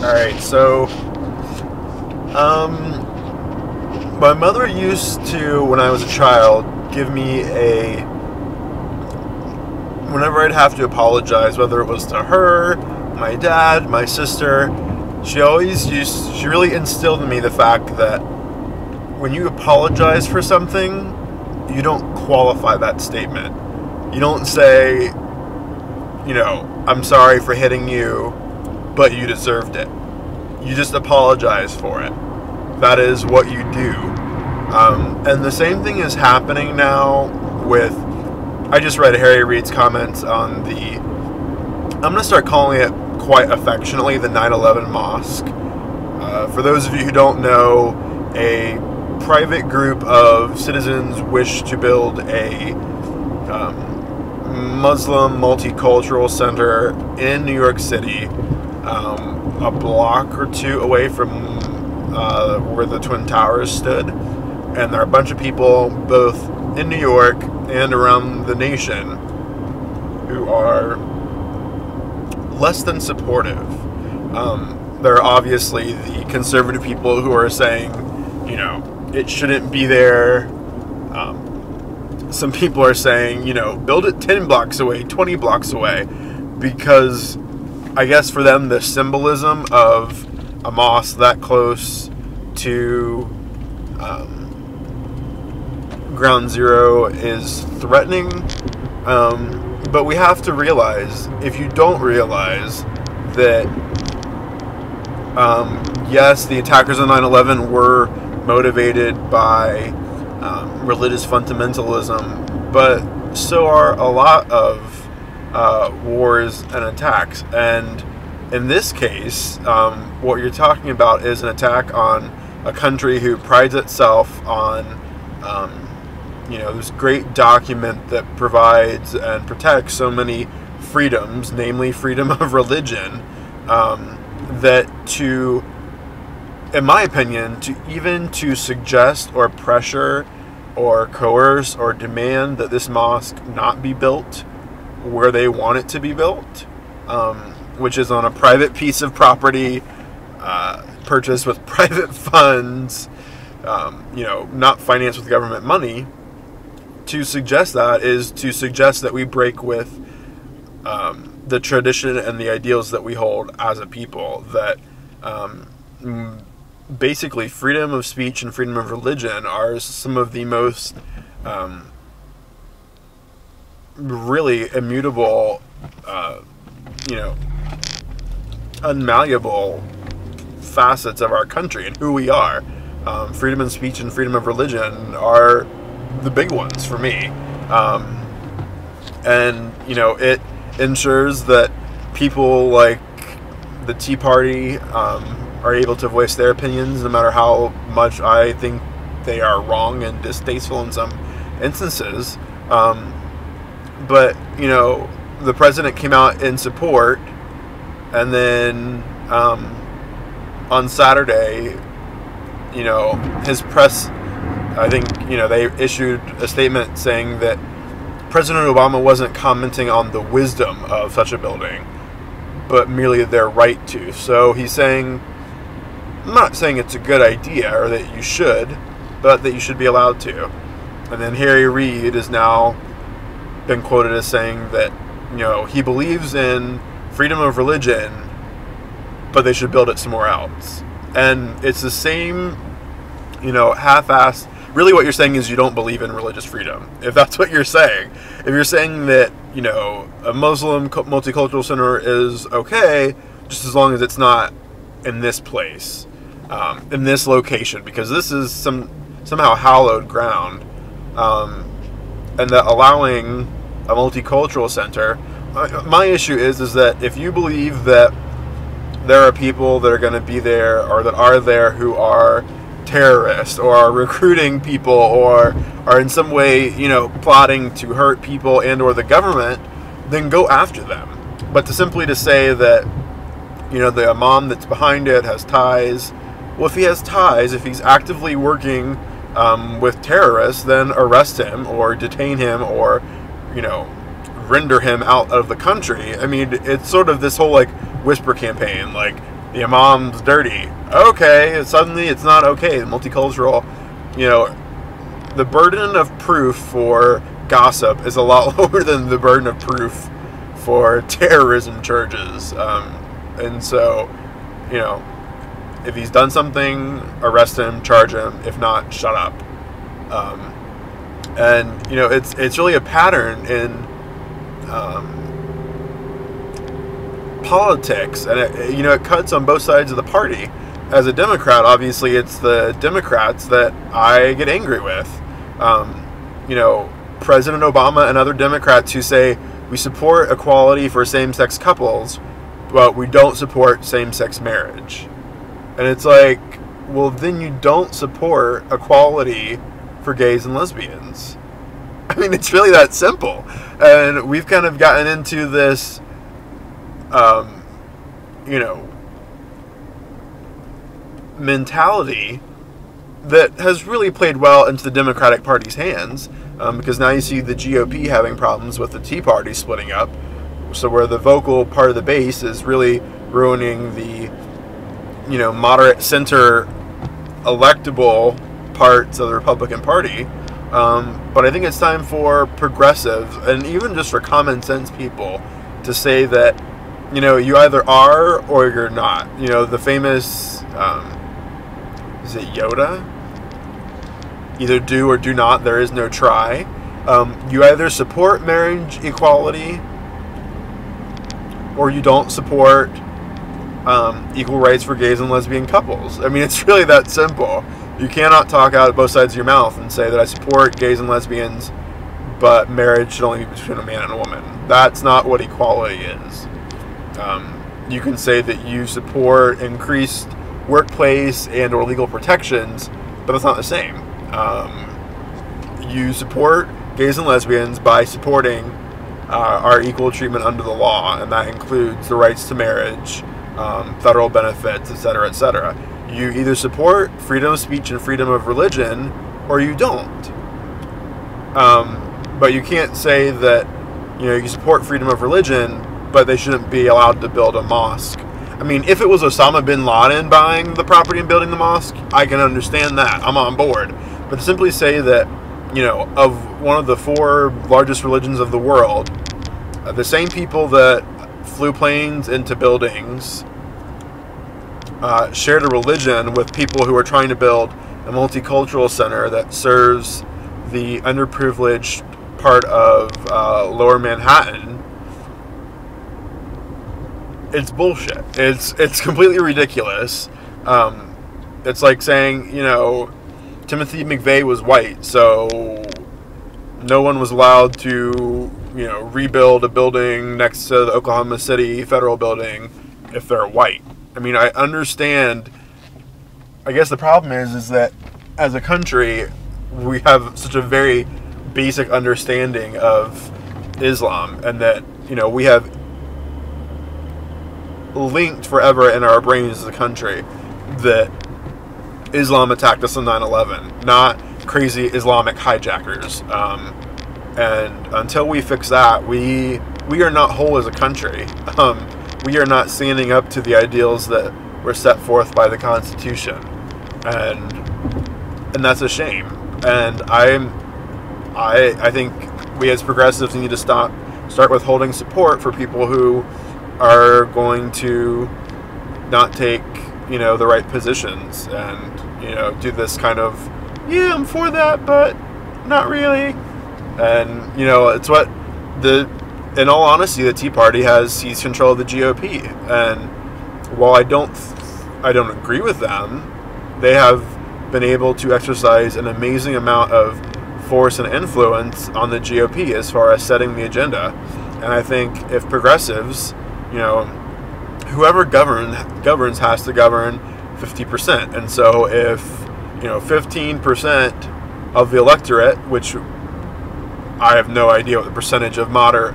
Alright, so, my mother used to, when I was a child, give me whenever I'd have to apologize, whether it was to her, my dad, my sister, she really instilled in me the fact that when you apologize for something, you don't qualify that statement. You don't say, I'm sorry for hitting you, but you deserved it. You just apologize for it. That is what you do. And the same thing is happening now with, I just read Harry Reid's comments on I'm going to start calling it quite affectionately the 9/11 Mosque. For those of you who don't know, a private group of citizens wish to build a Muslim multicultural center in New York City, a block or two away from where the Twin Towers stood. And there are a bunch of people both in New York and around the nation who are less than supportive. There are obviously the conservative people who are saying, it shouldn't be there. Some people are saying, build it 10 blocks away, 20 blocks away, because I guess for them the symbolism of a mosque that close to ground zero is threatening. But we have to realize, if you don't realize that, yes, the attackers on 9/11 were motivated by religious fundamentalism, but so are a lot of wars and attacks. And in this case, what you're talking about is an attack on a country who prides itself on this great document that provides and protects so many freedoms, namely freedom of religion, that in my opinion, to suggest or pressure or coerce or demand that this mosque not be built where they want it to be built, which is on a private piece of property, purchased with private funds, not financed with government money. To suggest that is to suggest that we break with the tradition and the ideals that we hold as a people, that basically freedom of speech and freedom of religion are some of the most really immutable, unmalleable facets of our country and who we are. Freedom of speech and freedom of religion are the big ones for me. And it ensures that people like the Tea Party are able to voice their opinions, no matter how much I think they are wrong and distasteful in some instances. But the president came out in support, and then on Saturday, his press, I think, they issued a statement saying that President Obama wasn't commenting on the wisdom of such a building, but merely their right to. So he's saying, I'm not saying it's a good idea or that you should, but that you should be allowed to. And then Harry Reid has now been quoted as saying that, he believes in freedom of religion, but they should build it somewhere else. And it's the same, half-assed. Really what you're saying is you don't believe in religious freedom, if that's what you're saying. If you're saying that, a Muslim multicultural center is okay, just as long as it's not in this place, in this location, because this is somehow hallowed ground, and that allowing a multicultural center, my issue is that if you believe that there are people that are going to be there or that are there who are terrorists or are recruiting people or are in some way, plotting to hurt people and or the government, then go after them. But to say that, the imam that's behind it has ties, well, if he has ties, if he's actively working with terrorists, then arrest him or detain him or, render him out of the country. I mean, it's sort of this whole whisper campaign, the imam's dirty. Okay, suddenly it's not okay. The multicultural, you know, the burden of proof for gossip is a lot lower than the burden of proof for terrorism charges. And so, you know, if he's done something, arrest him, charge him. If not, shut up. And you know, it's really a pattern in politics, and it cuts on both sides of the party. As a Democrat, obviously, it's the Democrats that I get angry with. President Obama and other Democrats who say we support equality for same-sex couples, but we don't support same-sex marriage. And it's like, well, then you don't support equality for gays and lesbians. I mean, it's really that simple. And we've kind of gotten into this, mentality that has really played well into the Democratic Party's hands, because now you see the GOP having problems with the Tea Party splitting up, so where the vocal part of the base is really ruining the, moderate center electable parts of the Republican Party. But I think it's time for progressives, and even just for common sense people, to say that, you either are or you're not. The famous, is it Yoda? Either do or do not, there is no try. You either support marriage equality or you don't support equal rights for gays and lesbian couples. I mean, it's really that simple. You cannot talk out of both sides of your mouth and say that I support gays and lesbians, but marriage should only be between a man and a woman. That's not what equality is. You can say that you support increased workplace and or legal protections, but that's not the same. You support gays and lesbians by supporting our equal treatment under the law, and that includes the rights to marriage, federal benefits, etc., etc. You either support freedom of speech and freedom of religion, or you don't. But you can't say that you support freedom of religion, but they shouldn't be allowed to build a mosque. I mean, if it was Osama bin Laden buying the property and building the mosque, I can understand that. I'm on board. But to simply say that, of one of the 4 largest religions of the world, the same people that flew planes into buildings shared a religion with people who are trying to build a multicultural center that serves the underprivileged part of Lower Manhattan. It's bullshit. It's completely ridiculous. It's like saying, Timothy McVeigh was white, so no one was allowed to, rebuild a building next to the Oklahoma City Federal Building if they're white. I mean, I understand. I guess the problem is that as a country, we have such a very basic understanding of Islam, and that, we have linked forever in our brains as a country that Islam attacked us on 9/11, not crazy Islamic hijackers. And until we fix that, we are not whole as a country. We are not standing up to the ideals that were set forth by the Constitution, and that's a shame. And I think we as progressives need to start withholding support for people who are going to not take, the right positions, and, do this kind of, yeah, I'm for that, but not really. And, it's what in all honesty, the Tea Party has seized control of the GOP. And while I don't agree with them, they have been able to exercise an amazing amount of force and influence on the GOP as far as setting the agenda. And I think if progressives, whoever governs has to govern 50%. And so if, 15% of the electorate, which I have no idea what the percentage of moderate,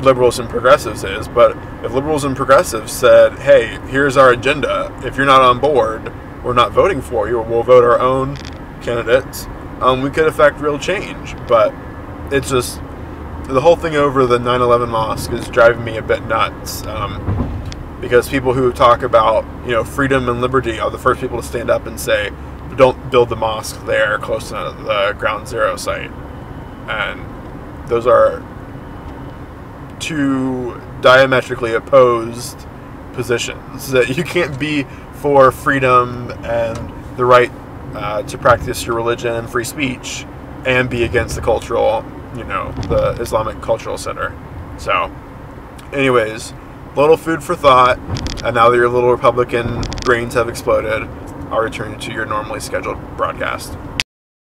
liberals and progressives is, but if liberals and progressives said, hey, here's our agenda, if you're not on board, we're not voting for you, or we'll vote our own candidates, we could affect real change. But it's just, the whole thing over the 9/11 mosque is driving me a bit nuts. because people who talk about, you know, freedom and liberty are the first people to stand up and say, don't build the mosque there close to the ground zero site. And those are two diametrically opposed positions. That you can't be for freedom and the right to practice your religion and free speech and be against the cultural, you know, the Islamic Cultural Center. So, anyways, little food for thought, and now that your little Republican brains have exploded, I'll return you to your normally scheduled broadcast.